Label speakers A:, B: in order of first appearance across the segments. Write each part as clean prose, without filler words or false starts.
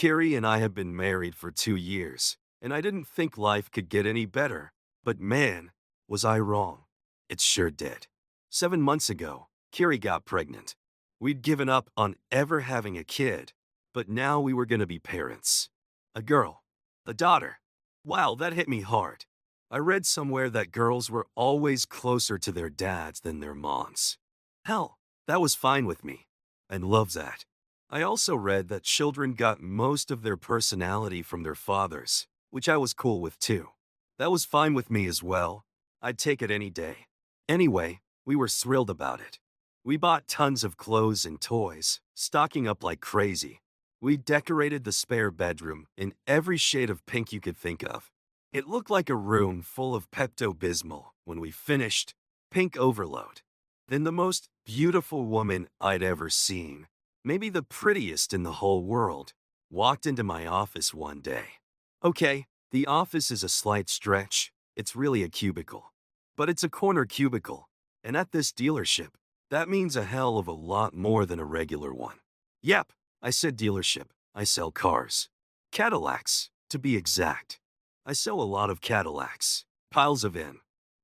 A: Carrie and I have been married for 2 years, and I didn't think life could get any better. But man, was I wrong. It sure did. 7 months ago, Carrie got pregnant. We'd given up on ever having a kid, but now we were gonna be parents. A girl. A daughter. Wow, that hit me hard. I read somewhere that girls were always closer to their dads than their moms. Hell, that was fine with me. And love that. I also read that children got most of their personality from their fathers, which I was cool with too. That was fine with me as well. I'd take it any day. Anyway, we were thrilled about it. We bought tons of clothes and toys, stocking up like crazy. We decorated the spare bedroom in every shade of pink you could think of. It looked like a room full of Pepto-Bismol when we finished. Pink overload. Then the most beautiful woman I'd ever seen, maybe the prettiest in the whole world, walked into my office one day. Okay, the office is a slight stretch. It's really a cubicle. But it's a corner cubicle, and at this dealership, that means a hell of a lot more than a regular one. Yep, I said dealership. I sell cars. Cadillacs, to be exact. I sell a lot of Cadillacs. Piles of in.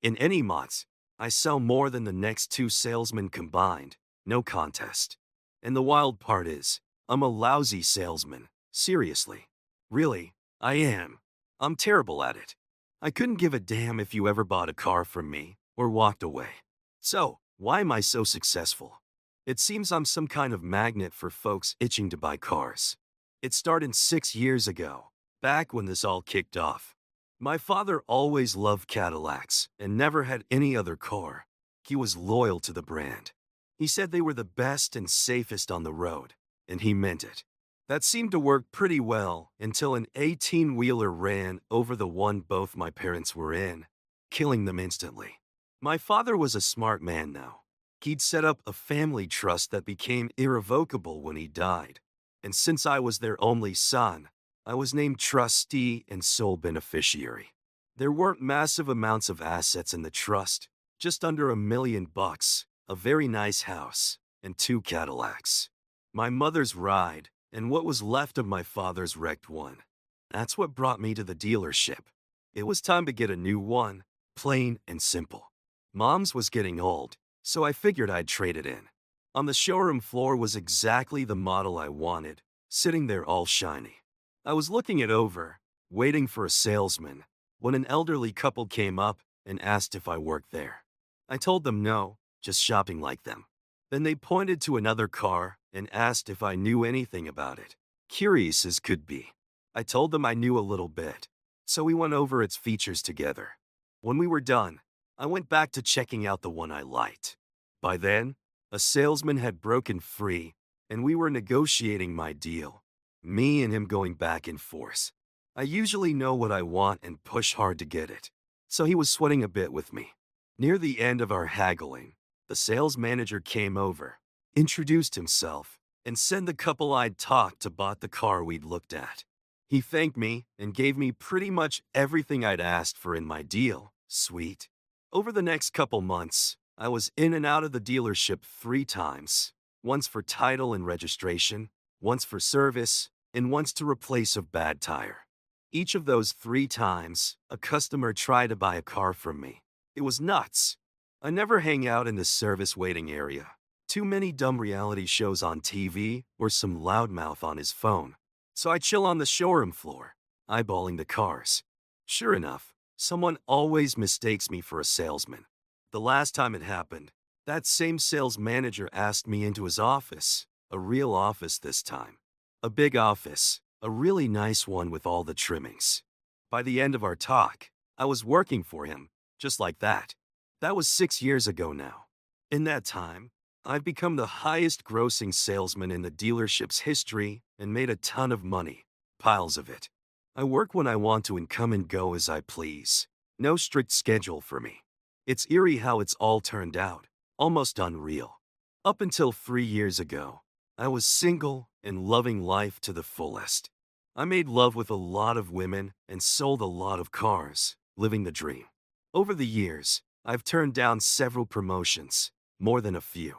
A: In any month, I sell more than the next two salesmen combined. No contest. And the wild part is, I'm a lousy salesman. Seriously. Really, I am. I'm terrible at it. I couldn't give a damn if you ever bought a car from me or walked away. So, why am I so successful? It seems I'm some kind of magnet for folks itching to buy cars. It started 6 years ago, back when this all kicked off. My father always loved Cadillacs and never had any other car. He was loyal to the brand. He said they were the best and safest on the road, and he meant it. That seemed to work pretty well until an 18-wheeler ran over the one both my parents were in, killing them instantly. My father was a smart man now. He'd set up a family trust that became irrevocable when he died. And since I was their only son, I was named trustee and sole beneficiary. There weren't massive amounts of assets in the trust, just under $1 million, a very nice house, and 2 Cadillacs. My mother's ride, and what was left of my father's wrecked one. That's what brought me to the dealership. It was time to get a new one, plain and simple. Mom's was getting old, so I figured I'd trade it in. On the showroom floor was exactly the model I wanted, sitting there all shiny. I was looking it over, waiting for a salesman, when an elderly couple came up and asked if I worked there. I told them no, just shopping like them. Then they pointed to another car and asked if I knew anything about it. Curious as could be. I told them I knew a little bit, so we went over its features together. When we were done, I went back to checking out the one I liked. By then, a salesman had broken free, and we were negotiating my deal. Me and him going back and forth. I usually know what I want and push hard to get it, so he was sweating a bit with me. Near the end of our haggling, the sales manager came over, introduced himself, and said the couple I'd talked to bought the car we'd looked at. He thanked me and gave me pretty much everything I'd asked for in my deal. Sweet. Over the next couple months, I was in and out of the dealership 3 times, once for title and registration, once for service, and once to replace a bad tire. Each of those 3 times, a customer tried to buy a car from me. It was nuts. I never hang out in the service waiting area. Too many dumb reality shows on TV or some loudmouth on his phone. So I chill on the showroom floor, eyeballing the cars. Sure enough, someone always mistakes me for a salesman. The last time it happened, that same sales manager asked me into his office, a real office this time. A big office, a really nice one with all the trimmings. By the end of our talk, I was working for him, just like that. That was 6 years ago now. In that time, I've become the highest grossing salesman in the dealership's history and made a ton of money, piles of it. I work when I want to and come and go as I please. No strict schedule for me. It's eerie how it's all turned out, almost unreal. Up until 3 years ago, I was single and loving life to the fullest. I made love with a lot of women and sold a lot of cars, living the dream. Over the years, I've turned down several promotions, more than a few.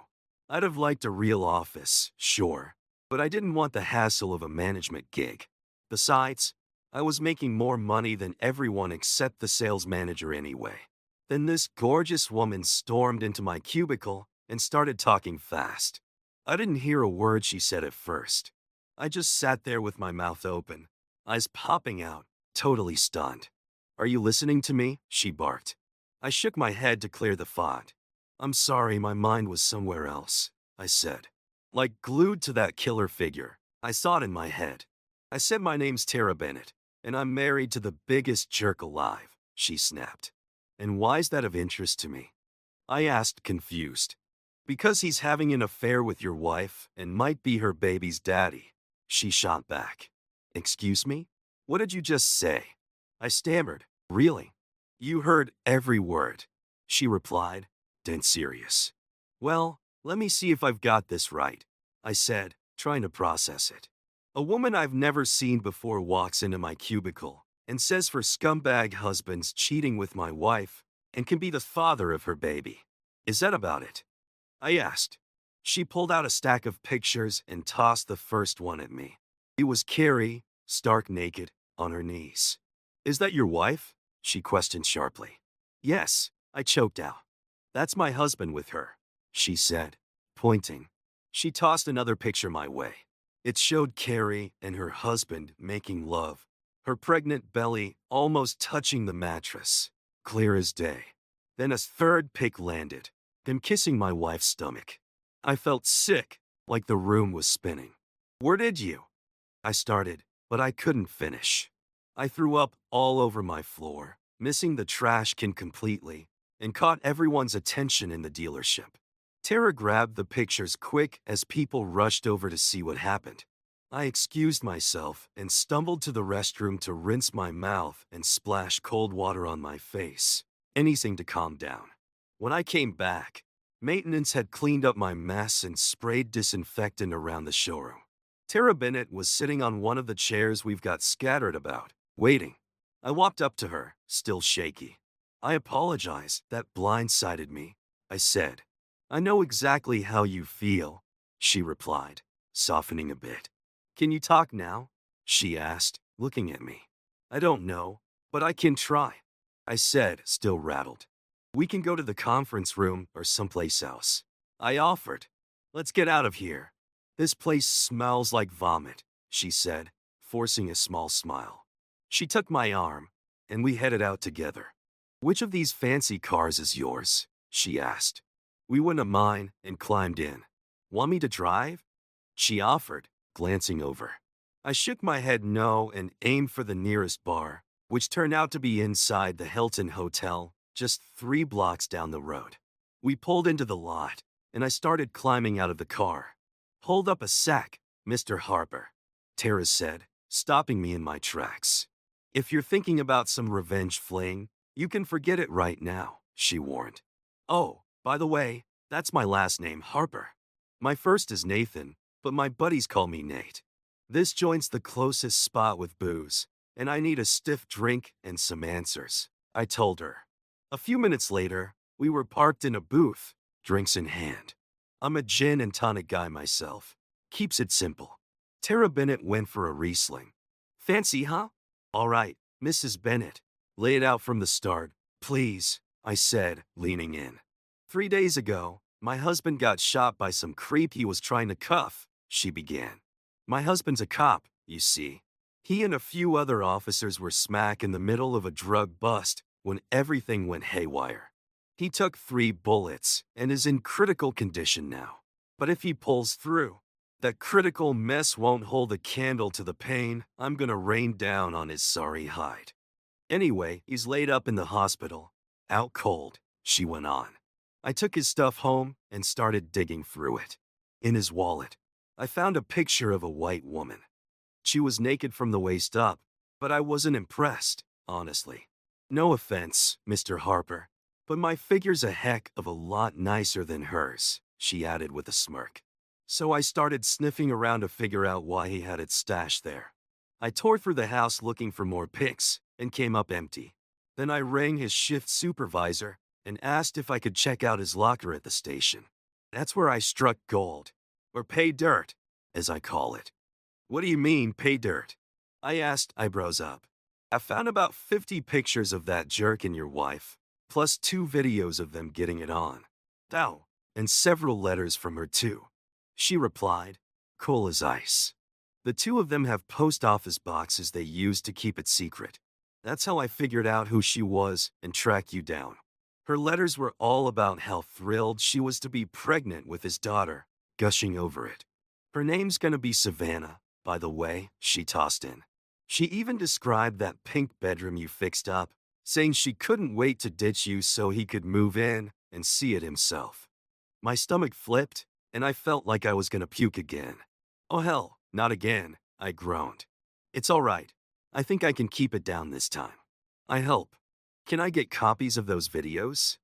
A: I'd have liked a real office, sure, but I didn't want the hassle of a management gig. Besides, I was making more money than everyone except the sales manager anyway. Then this gorgeous woman stormed into my cubicle and started talking fast. I didn't hear a word she said at first. I just sat there with my mouth open, eyes popping out, totally stunned. "Are you listening to me?" she barked. I shook my head to clear the fog. "I'm sorry, my mind was somewhere else," I said. Like glued to that killer figure, I saw it in my head. I said, "My name's Tara Bennett, and I'm married to the biggest jerk alive," she snapped. "And why's that of interest to me?" I asked, confused. "Because he's having an affair with your wife and might be her baby's daddy," she shot back. "Excuse me? What did you just say?" I stammered. "Really?" "You heard every word," she replied, dead serious. "Well, let me see if I've got this right," I said, trying to process it. "A woman I've never seen before walks into my cubicle and says her scumbag husband's cheating with my wife and can be the father of her baby. Is that about it?" I asked. She pulled out a stack of pictures and tossed the first one at me. It was Carrie, stark naked, on her knees. "Is that your wife?" she questioned sharply. "Yes," I choked out. "That's my husband with her," she said, pointing. She tossed another picture my way. It showed Carrie and her husband making love, her pregnant belly almost touching the mattress, clear as day. Then a third pic landed, them kissing my wife's stomach. I felt sick, like the room was spinning. "Where did you?" I started, but I couldn't finish. I threw up all over my floor, missing the trash can completely, and caught everyone's attention in the dealership. Tara grabbed the pictures quick as people rushed over to see what happened. I excused myself and stumbled to the restroom to rinse my mouth and splash cold water on my face. Anything to calm down. When I came back, maintenance had cleaned up my mess and sprayed disinfectant around the showroom. Tara Bennett was sitting on one of the chairs we've got scattered about, waiting. I walked up to her, still shaky. "I apologize, that blindsided me," I said. "I know exactly how you feel," she replied, softening a bit. "Can you talk now?" she asked, looking at me. "I don't know, but I can try," I said, still rattled. "We can go to the conference room or someplace else," I offered. "Let's get out of here. This place smells like vomit," she said, forcing a small smile. She took my arm, and we headed out together. "Which of these fancy cars is yours?" she asked. We went to mine and climbed in. "Want me to drive?" she offered, glancing over. I shook my head no and aimed for the nearest bar, which turned out to be inside the Hilton Hotel, just 3 blocks down the road. We pulled into the lot, and I started climbing out of the car. "Hold up a sec, Mr. Harper," Tara said, stopping me in my tracks. "If you're thinking about some revenge fling, you can forget it right now," she warned. "Oh, by the way, that's my last name, Harper. My first is Nathan, but my buddies call me Nate. This joint's the closest spot with booze, and I need a stiff drink and some answers," I told her. A few minutes later, we were parked in a booth, drinks in hand. I'm a gin and tonic guy myself. Keeps it simple. Tara Bennett went for a Riesling. "Fancy, huh?" "All right, Mrs. Bennett. Lay it out from the start, please," I said, leaning in. 3 days ago, my husband got shot by some creep he was trying to cuff," she began. "My husband's a cop, you see. He and a few other officers were smack in the middle of a drug bust when everything went haywire. He took 3 bullets and is in critical condition now. But if he pulls through, that critical mess won't hold a candle to the pain I'm gonna rain down on his sorry hide. Anyway, he's laid up in the hospital, out cold," she went on. I took his stuff home and started digging through it. In his wallet, I found a picture of a white woman. She was naked from the waist up, but I wasn't impressed, honestly. "No offense, Mr. Harper, but my figure's a heck of a lot nicer than hers," she added with a smirk. So I started sniffing around to figure out why he had it stashed there. I tore through the house looking for more pics and came up empty. Then I rang his shift supervisor and asked if I could check out his locker at the station. That's where I struck gold, or pay dirt, as I call it. What do you mean, pay dirt? I asked, eyebrows up. I found about 50 pictures of that jerk and your wife, plus 2 videos of them getting it on. Ow, and several letters from her too. She replied, cool as ice. The 2 of them have post office boxes they used to keep it secret. That's how I figured out who she was and tracked you down. Her letters were all about how thrilled she was to be pregnant with his daughter, gushing over it. Her name's gonna be Savannah, by the way, she tossed in. She even described that pink bedroom you fixed up, saying she couldn't wait to ditch you so he could move in and see it himself. My stomach flipped, and I felt like I was gonna puke again. Oh hell, not again, I groaned. It's all right. I think I can keep it down this time. I hope. Can I get copies of those videos?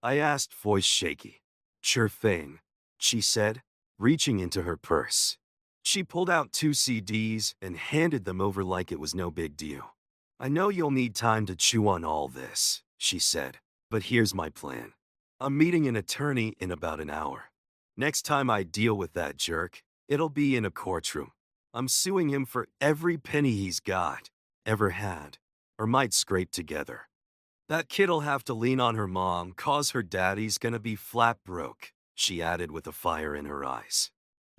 A: I asked, voice shaky. Sure thing, she said, reaching into her purse. She pulled out 2 CDs and handed them over like it was no big deal. I know you'll need time to chew on all this, she said, but here's my plan. I'm meeting an attorney in about an hour. Next time I deal with that jerk, it'll be in a courtroom. I'm suing him for every penny he's got, ever had, or might scrape together. That kid'll have to lean on her mom, cause her daddy's gonna be flat broke, she added with a fire in her eyes.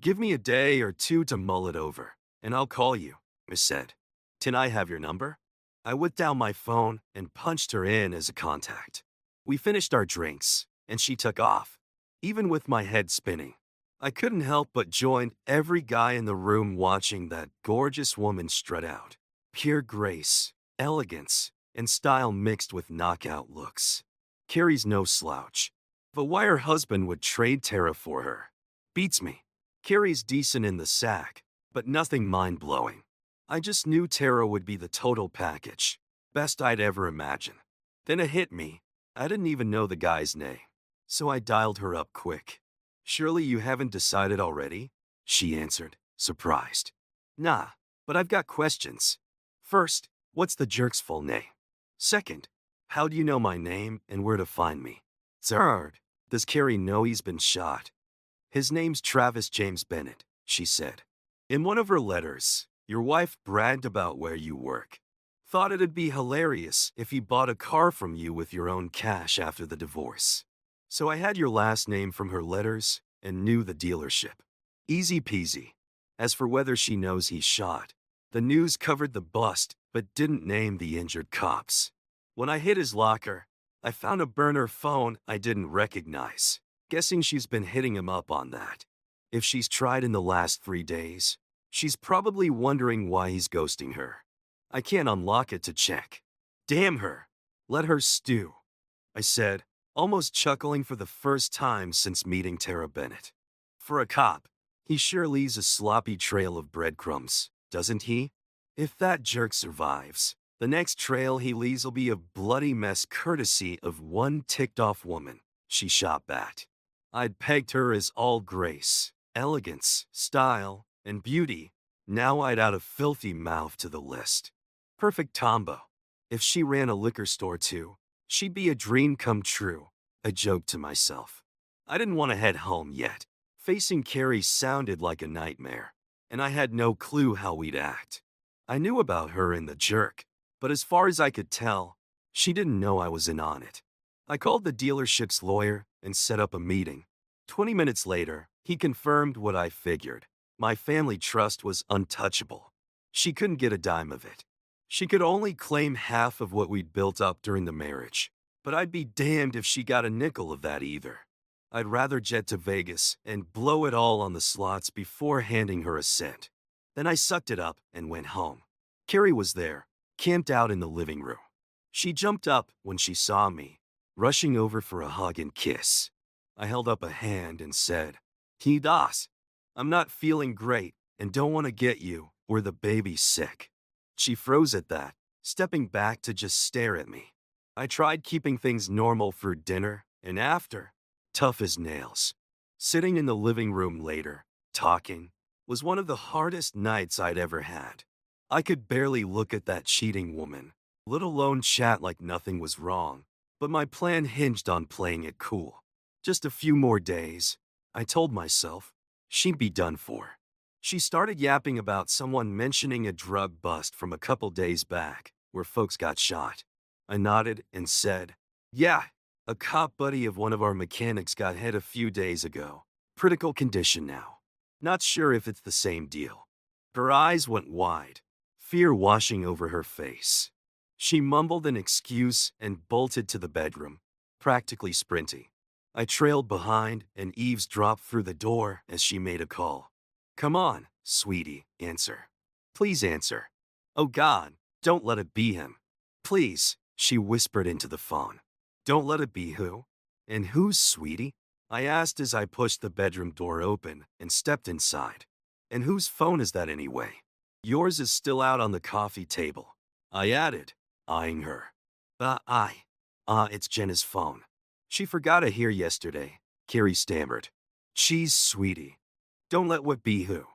A: Give me a day or 2 to mull it over, and I'll call you, I said. Can I have your number? I whipped out my phone and punched her in as a contact. We finished our drinks, and she took off, even with my head spinning. I couldn't help but join every guy in the room watching that gorgeous woman strut out. Pure grace, elegance, and style mixed with knockout looks. Carrie's no slouch. But why her husband would trade Tara for her beats me. Carrie's decent in the sack, but nothing mind-blowing. I just knew Tara would be the total package. Best I'd ever imagine. Then it hit me. I didn't even know the guy's name. So I dialed her up quick. Surely you haven't decided already? She answered, surprised. Nah, but I've got questions. First, what's the jerk's full name? Second, how do you know my name and where to find me? Third, does Carrie know he's been shot? His name's Travis James Bennett, she said. In one of her letters, your wife bragged about where you work. Thought it'd be hilarious if he bought a car from you with your own cash after the divorce. So I had your last name from her letters and knew the dealership. Easy peasy. As for whether she knows he's shot, the news covered the bust but didn't name the injured cops. When I hit his locker, I found a burner phone I didn't recognize. Guessing she's been hitting him up on that. If she's tried in the last 3 days, she's probably wondering why he's ghosting her. I can't unlock it to check. Damn her. Let her stew, I said, almost chuckling for the first time since meeting Tara Bennett. For a cop, he sure leaves a sloppy trail of breadcrumbs, doesn't he? If that jerk survives, the next trail he leaves will be a bloody mess courtesy of one ticked-off woman, she shot back. I'd pegged her as all grace, elegance, style, and beauty. Now I'd add a filthy mouth to the list. Perfect combo. If she ran a liquor store too, she'd be a dream come true, I joked to myself. I didn't want to head home yet. Facing Carrie sounded like a nightmare, and I had no clue how we'd act. I knew about her and the jerk, but as far as I could tell, she didn't know I was in on it. I called the dealership's lawyer and set up a meeting. 20 minutes later, he confirmed what I figured. My family trust was untouchable. She couldn't get a dime of it. She could only claim half of what we'd built up during the marriage, but I'd be damned if she got a nickel of that either. I'd rather jet to Vegas and blow it all on the slots before handing her a cent. Then I sucked it up and went home. Carrie was there, camped out in the living room. She jumped up when she saw me, rushing over for a hug and kiss. I held up a hand and said, "He das. I'm not feeling great and don't want to get you or the baby sick." She froze at that, stepping back to just stare at me. I tried keeping things normal for dinner and after, tough as nails. Sitting in the living room later, talking, was one of the hardest nights I'd ever had. I could barely look at that cheating woman, let alone chat like nothing was wrong, but my plan hinged on playing it cool. Just a few more days, I told myself, she'd be done for. She started yapping about someone mentioning a drug bust from a couple days back where folks got shot. I nodded and said, "Yeah, a cop buddy of one of our mechanics got hit a few days ago. Critical condition now. Not sure if it's the same deal." Her eyes went wide, fear washing over her face. She mumbled an excuse and bolted to the bedroom, practically sprinting. I trailed behind and eavesdropped through the door as she made a call. "Come on, sweetie, answer. Please answer. Oh God, don't let it be him. Please," she whispered into the phone. "Don't let it be who? And who's sweetie?" I asked as I pushed the bedroom door open and stepped inside. "And whose phone is that anyway?" "Yours is still out on the coffee table," I added, eyeing her. It's Jenna's phone. She forgot it here yesterday," Carrie stammered. "Cheese, sweetie. Don't let what be who."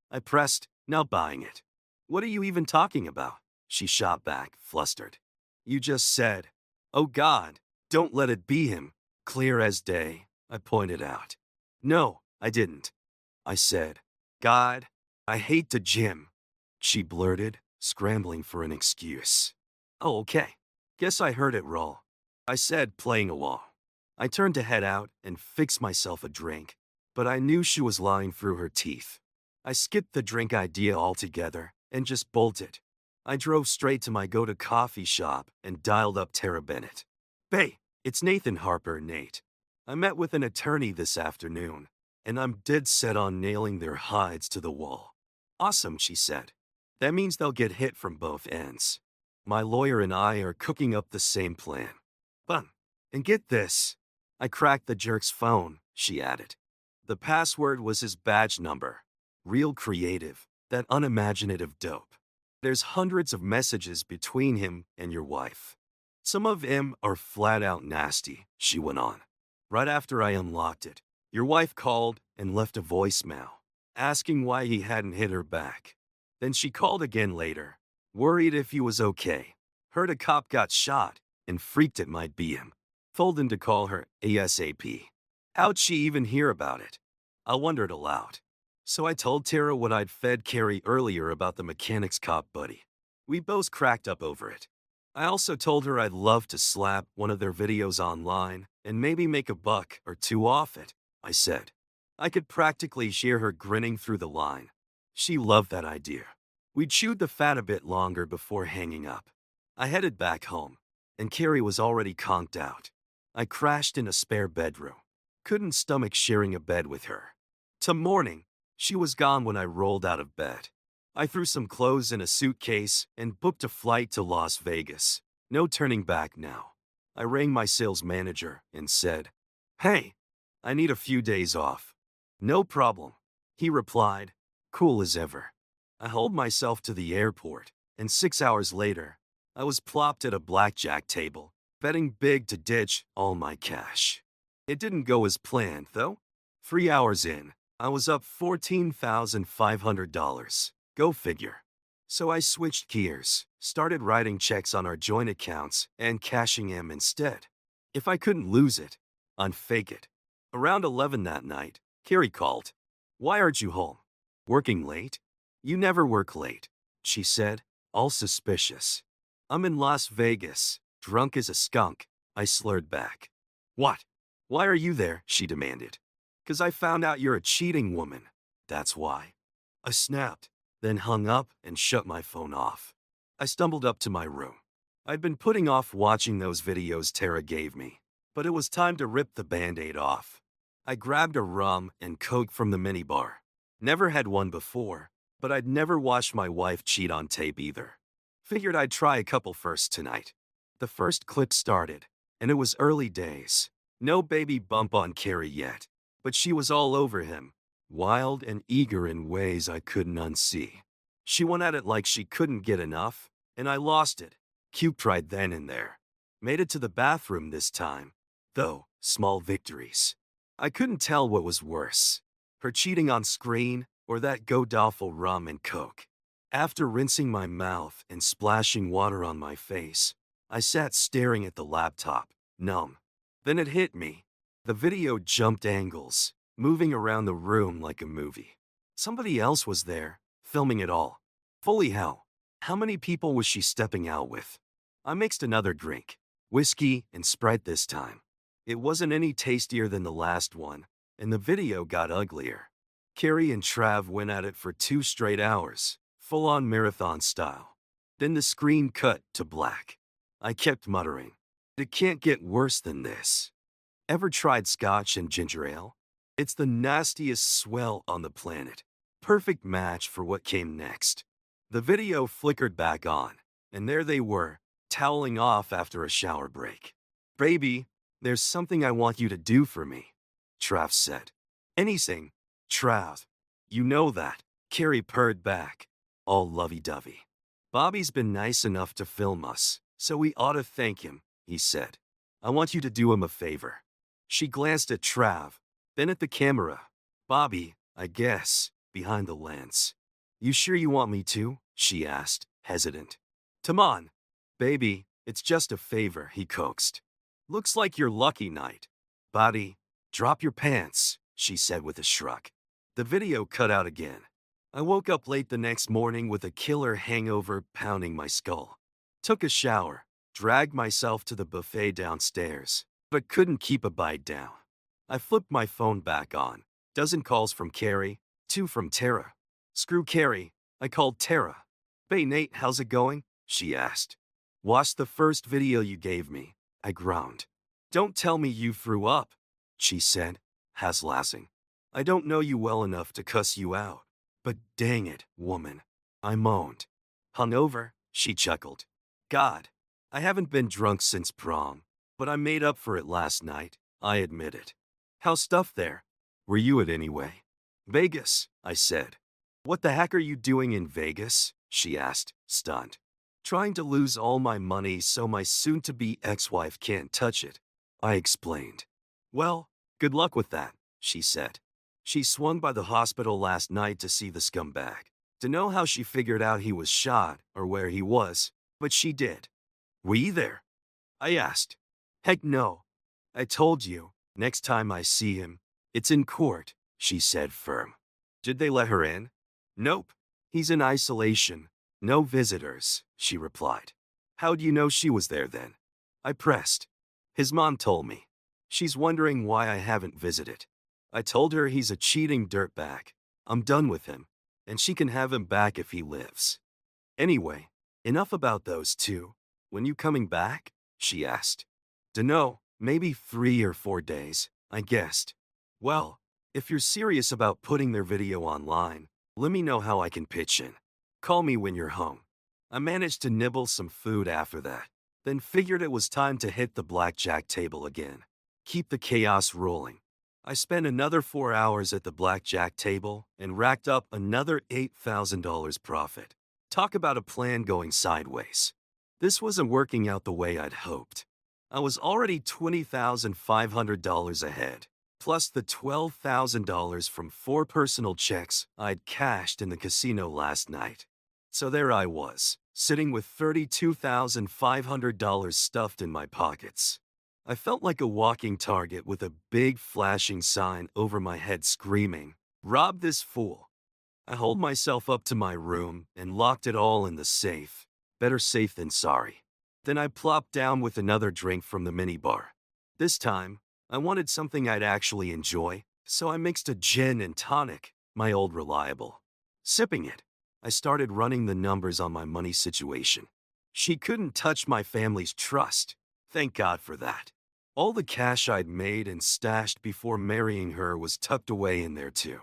A: I pressed, now buying it. "What are you even talking about?" She shot back, flustered. "You just said, 'Oh God, don't let it be him,' clear as day," I pointed out. "No, I didn't. I said, 'God, I hate the gym,'" she blurted, scrambling for an excuse. "Oh, okay. Guess I heard it wrong," I said, playing along. I turned to head out and fix myself a drink, but I knew she was lying through her teeth. I skipped the drink idea altogether and just bolted. I drove straight to my go-to coffee shop and dialed up Tara Bennett. "Hey, it's Nathan Harper, Nate. I met with an attorney this afternoon, and I'm dead set on nailing their hides to the wall." "Awesome," she said. "That means they'll get hit from both ends. My lawyer and I are cooking up the same plan." "Fun. And get this." I cracked the jerk's phone, she added. The password was his badge number. Real creative, that unimaginative dope. "There's hundreds of messages between him and your wife. Some of them are flat out nasty," she went on. "Right after I unlocked it, your wife called and left a voicemail, asking why he hadn't hit her back. Then she called again later, worried if he was okay. Heard a cop got shot and freaked it might be him. Told him to call her ASAP. How'd she even hear about it?" I wondered aloud. So I told Tara what I'd fed Carrie earlier about the mechanics cop buddy. We both cracked up over it. I also told her I'd love to slap one of their videos online and maybe make a buck or two off it, I said. I could practically hear her grinning through the line. She loved that idea. We chewed the fat a bit longer before hanging up. I headed back home, and Carrie was already conked out. I crashed in a spare bedroom. Couldn't stomach sharing a bed with her. Till morning, she was gone when I rolled out of bed. I threw some clothes in a suitcase and booked a flight to Las Vegas. No turning back now. I rang my sales manager and said, "Hey, I need a few days off." "No problem," he replied, cool as ever. I hauled myself to the airport, and 6 hours later, I was plopped at a blackjack table, betting big to ditch all my cash. It didn't go as planned, though. 3 hours in, I was up $14,500. Go figure. So I switched gears, started writing checks on our joint accounts and cashing them instead. If I couldn't lose it, I'd fake it. Around 11 that night, Carrie called. "Why aren't you home? Working late?" "You never work late," she said, all suspicious. "I'm in Las Vegas, drunk as a skunk," I slurred back. "What? Why are you there?" she demanded. "'Cause I found out you're a cheating woman. That's why." I snapped, then hung up and shut my phone off. I stumbled up to my room. I'd been putting off watching those videos Tara gave me, but it was time to rip the Band-Aid off. I grabbed a rum and Coke from the minibar. Never had one before, but I'd never watched my wife cheat on tape either. Figured I'd try a couple first tonight. The first clip started, and it was early days. No baby bump on Carrie yet, but she was all over him, wild and eager in ways I couldn't unsee. She went at it like she couldn't get enough, and I lost it. Cuped right then and there. Made it to the bathroom this time, though, small victories. I couldn't tell what was worse, her cheating on screen or that god-awful rum and Coke. After rinsing my mouth and splashing water on my face, I sat staring at the laptop, numb. Then it hit me. The video jumped angles, moving around the room like a movie. Somebody else was there, filming it all. Holy hell, how many people was she stepping out with? I mixed another drink, whiskey and Sprite this time. It wasn't any tastier than the last one, and the video got uglier. Carrie and Trav went at it for 2 straight hours, full-on marathon style. Then the screen cut to black. I kept muttering, it can't get worse than this. Ever tried scotch and ginger ale? It's the nastiest swell on the planet. Perfect match for what came next. The video flickered back on, and there they were, toweling off after a shower break. Baby, there's something I want you to do for me, Trav said. Anything, Trav. You know that, Carrie purred back, all lovey-dovey. Bobby's been nice enough to film us, so we ought to thank him, he said. I want you to do him a favor. She glanced at Trav, then at the camera. Bobby, I guess, behind the lens. You sure you want me to? She asked, hesitant. Come on, baby, it's just a favor, he coaxed. Looks like your lucky night. Bobby, drop your pants, she said with a shrug. The video cut out again. I woke up late the next morning with a killer hangover pounding my skull. Took a shower, dragged myself to the buffet downstairs, but couldn't keep a bite down. I flipped my phone back on. Dozen calls from Carrie, 2 from Tara. Screw Carrie, I called Tara. Hey Nate, how's it going? She asked. Watched the first video you gave me, I groaned. Don't tell me you threw up, she said, hassling. I don't know you well enough to cuss you out. But dang it, woman, I moaned. Hungover, she chuckled. God, I haven't been drunk since prom, but I made up for it last night, I admit it. How's stuff there? Were you at anyway? Vegas, I said. What the heck are you doing in Vegas? She asked, stunned. Trying to lose all my money so my soon-to-be ex-wife can't touch it, I explained. Well, good luck with that, she said. She swung by the hospital last night to see the scumbag, to know how she figured out he was shot or where he was, but she did. Were you there? I asked. Heck no. I told you, next time I see him, it's in court, she said firm. Did they let her in? Nope. He's in isolation. No visitors, she replied. How'd you know she was there then? I pressed. His mom told me. She's wondering why I haven't visited. I told her he's a cheating dirtbag. I'm done with him, and she can have him back if he lives. Anyway, enough about those two. When you coming back? She asked. Dunno, maybe 3 or 4 days, I guessed. Well, if you're serious about putting their video online, let me know how I can pitch in. Call me when you're home. I managed to nibble some food after that, then figured it was time to hit the blackjack table again. Keep the chaos rolling. I spent another 4 hours at the blackjack table and racked up another $8,000 profit. Talk about a plan going sideways. This wasn't working out the way I'd hoped. I was already $20,500 ahead, plus the $12,000 from 4 personal checks I'd cashed in the casino last night. So there I was, sitting with $32,500 stuffed in my pockets. I felt like a walking target with a big flashing sign over my head screaming, "Rob this fool." I hauled myself up to my room and locked it all in the safe. Better safe than sorry. Then I plopped down with another drink from the minibar. This time, I wanted something I'd actually enjoy, so I mixed a gin and tonic, my old reliable. Sipping it, I started running the numbers on my money situation. She couldn't touch my family's trust. Thank God for that. All the cash I'd made and stashed before marrying her was tucked away in there too.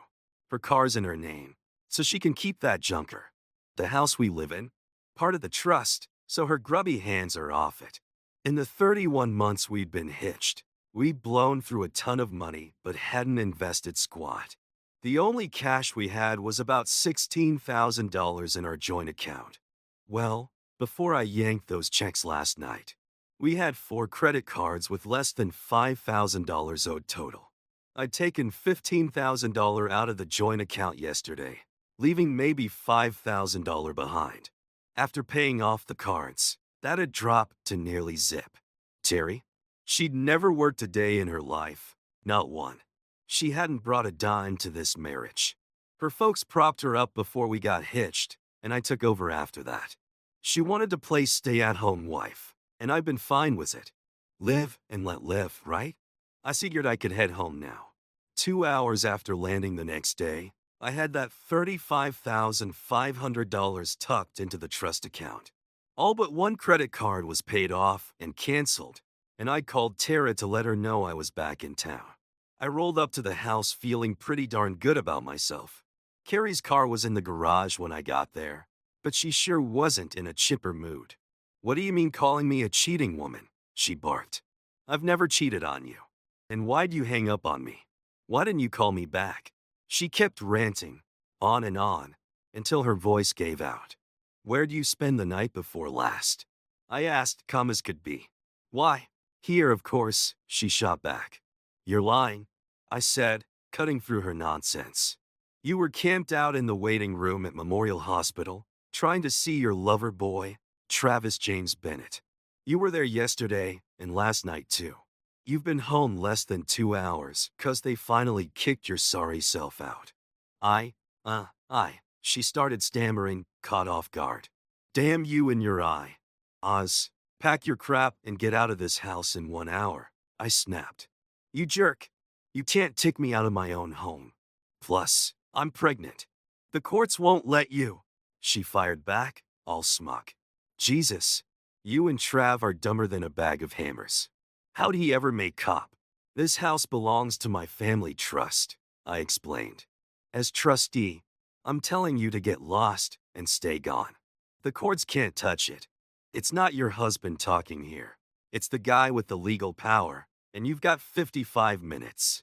A: Her car's in her name, so she can keep that junker. The house we live in, part of the trust, so her grubby hands are off it. In the 31 months we'd been hitched, we'd blown through a ton of money but hadn't invested squat. The only cash we had was about $16,000 in our joint account. Well, before I yanked those checks last night, we had 4 credit cards with less than $5,000 owed total. I'd taken $15,000 out of the joint account yesterday, leaving maybe $5,000 behind. After paying off the cards, that had dropped to nearly zip. Terry? She'd never worked a day in her life, not one. She hadn't brought a dime to this marriage. Her folks propped her up before we got hitched, and I took over after that. She wanted to play stay-at-home wife, and I've been fine with it. Live and let live, right? I figured I could head home now. 2 hours after landing the next day, I had that $35,500 tucked into the trust account. All but one credit card was paid off and canceled, and I called Tara to let her know I was back in town. I rolled up to the house feeling pretty darn good about myself. Carrie's car was in the garage when I got there, but she sure wasn't in a chipper mood. "What do you mean calling me a cheating woman?" she barked. "I've never cheated on you. And why'd you hang up on me? Why didn't you call me back?" She kept ranting, on, until her voice gave out. "Where'd you spend the night before last?" I asked, calm as could be. "Why, here, of course," she shot back. "You're lying," I said, cutting through her nonsense. "You were camped out in the waiting room at Memorial Hospital, trying to see your lover boy, Travis James Bennett. You were there yesterday and last night too. You've been home less than 2 hours, 'cause they finally kicked your sorry self out." She started stammering, caught off guard. "Damn you and your eye. Oz, pack your crap and get out of this house in 1 hour, I snapped. "You jerk. You can't kick me out of my own home. Plus, I'm pregnant. The courts won't let you," she fired back, all smuck. "Jesus, you and Trav are dumber than a bag of hammers. How'd he ever make cop?" "This house belongs to my family trust," I explained. "As trustee, I'm telling you to get lost and stay gone. The courts can't touch it. It's not your husband talking here. It's the guy with the legal power, and you've got 55 minutes.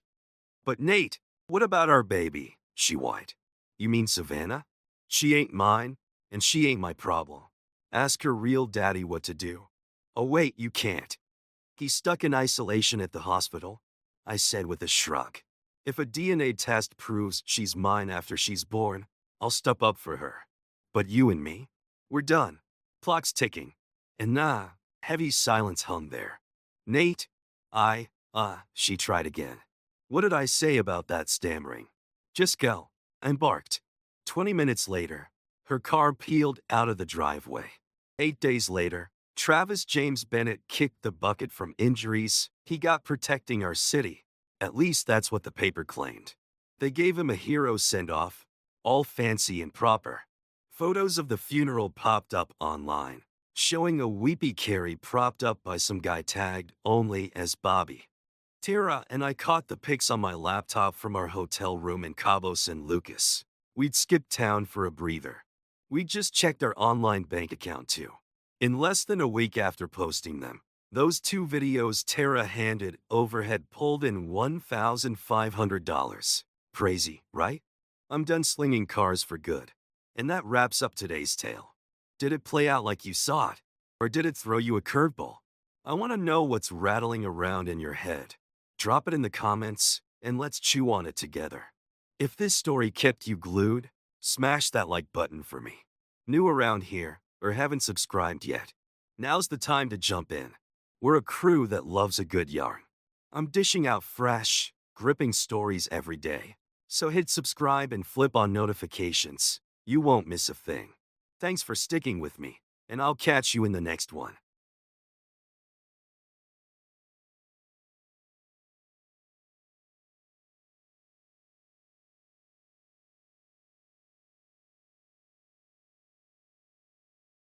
A: "But Nate, what about our baby?" she whined. "You mean Savannah? She ain't mine, and she ain't my problem. Ask her real daddy what to do." "Oh wait, you can't. He's stuck in isolation at the hospital," I said with a shrug. "If a DNA test proves she's mine after she's born, I'll step up for her. But you and me? We're done. Clock's ticking." And heavy silence hung there. "Nate, she tried again. "What did I say about that stammering?" "Just go," I barked. 20 minutes later, her car peeled out of the driveway. 8 days later, Travis James Bennett kicked the bucket from injuries he got protecting our city. At least that's what the paper claimed. They gave him a hero send-off, all fancy and proper. Photos of the funeral popped up online, showing a weepy Carrie propped up by some guy tagged only as Bobby. Tara and I caught the pics on my laptop from our hotel room in Cabo San Lucas. We'd skipped town for a breather. We just checked our online bank account too. In less than a week after posting them, those two videos Tara handed over had pulled in $1,500. Crazy, right? I'm done slinging cars for good. And that wraps up today's tale. Did it play out like you saw it? Or did it throw you a curveball? I want to know what's rattling around in your head. Drop it in the comments, and let's chew on it together. If this story kept you glued, smash that like button for me. New around here, or haven't subscribed yet? Now's the time to jump in. We're a crew that loves a good yarn. I'm dishing out fresh, gripping stories every day. So hit subscribe and flip on notifications. You won't miss a thing. Thanks for sticking with me, and I'll catch you in the next one.